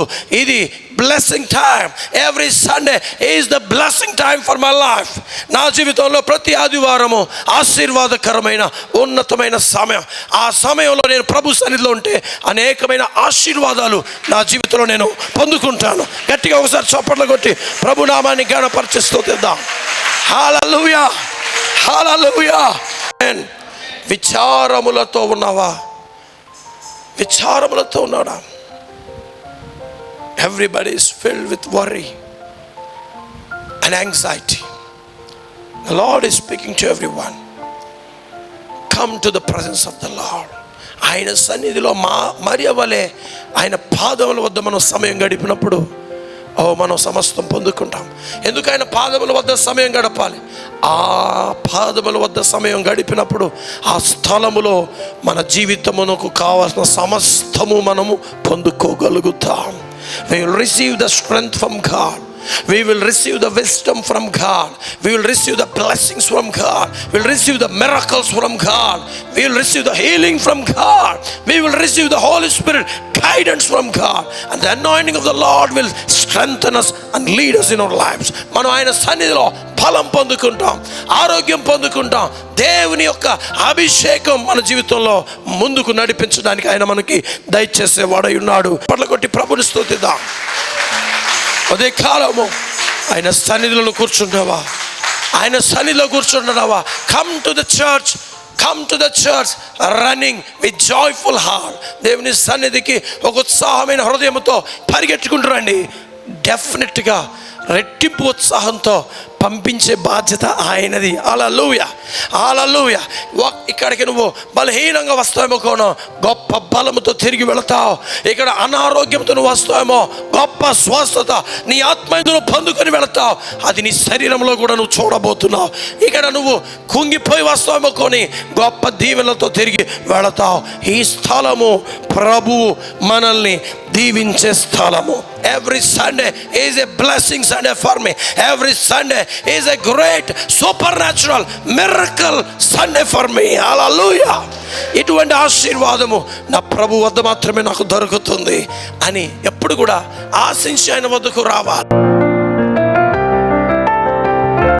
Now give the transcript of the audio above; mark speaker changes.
Speaker 1: వద్దు. ఇది blessing time. Every Sunday is the blessing time for my life. నా జీవితంలో ప్రతి ఆదివారము ఆశీర్వాదకరమైన ఉన్నతమైన సమయం. ఆ సమయంలో నేను ప్రభు సన్నిధిలో ఉంటే అనేకమైన ఆశీర్వాదాలు నా జీవితంలో నేను పొందుకుంటాను. గట్టిగా ఒకసారి చప్పట్లు కొట్టి ప్రభు నామాన్ని ఘనపరిచి స్తుతిద్దాం. హల్లెలూయా, హల్లెలూయా. విచారములతో ఉన్నావా? విచారములతో ఉన్నాడా? Everybody is filled with worry and anxiety. The Lord is speaking to everyone. Come to the presence of the Lord. ఆయన సన్నిధిలో మరియ వలె ఆయన పాదముల వద్ద మనం సమయం గడిపినప్పుడు మనం సమస్తం పొందుకుంటాం. ఎందుకు ఆయన పాదముల వద్ద సమయం గడపాలి? ఆ పాదముల వద్ద సమయం గడిపినప్పుడు ఆ స్థలములో మన జీవితమునకు కావాల్సిన సమస్తము మనము పొందుకోగలుగుతాం. We will receive the strength from God. We will receive the wisdom from God. We will receive the blessings from God. We will receive the miracles from God. We will receive the healing from God. We will receive the Holy Spirit guidance from God. And the anointing of the Lord will strengthen us and lead us in our lives. మనం ఆయన సన్నిధిలో బలం పొందుకుంటాం, ఆరోగ్యం పొందుకుంటాం. దేవుని యొక్క అభిషేకం మన జీవితంలో ముందుకు నడిపించడానికి ఆయన మనకి దయచేసేవాడై ఉన్నాడు. పట్ల కొట్టి ప్రభుని స్తుతిద్దాం. అదే కాలము ఆయన సన్నిధిలో కూర్చుంటావా? ఆయన సన్నిధిలో కూర్చుంటున్నావా? Come to the church, come to the church running with joyful heart. దేవుని సన్నిధికి ఒక ఉత్సాహమైన హృదయంతో పరిగెట్టుకుంటూ రండి. డెఫినెట్గా రెట్టింపు ఉత్సాహంతో పంపించే బాధ్యత ఆయనది. హల్లెలూయా, హల్లెలూయా. ఇక్కడికి నువ్వు బలహీనంగా వస్తావేమో, కోనో గొప్ప బలముతో తిరిగి వెళతావు. ఇక్కడ అనారోగ్యంతో నువ్వు వస్తావేమో, గొప్ప స్వస్థత నీ ఆత్మను పొందుకొని వెళతావు. అది నీ శరీరంలో కూడా నువ్వు చూడబోతున్నావు. ఇక్కడ నువ్వు కుంగిపోయి వస్తావేమో కొని గొప్ప దీవెనలతో తిరిగి వెళతావు. ఈ స్థలము ప్రభువు మనల్ని దీవించే స్థలము. Every Sunday is a blessing Sunday for me. Every Sunday is a great supernatural miracle Sunday for me. Hallelujah. ఇటువంటి ఆశీర్వాదము నా ప్రభు వద్ద మాత్రమే నాకు దొరుకుతుంది అని ఎప్పుడు కూడా ఆశించి ఆయన వద్దకు రావాలి.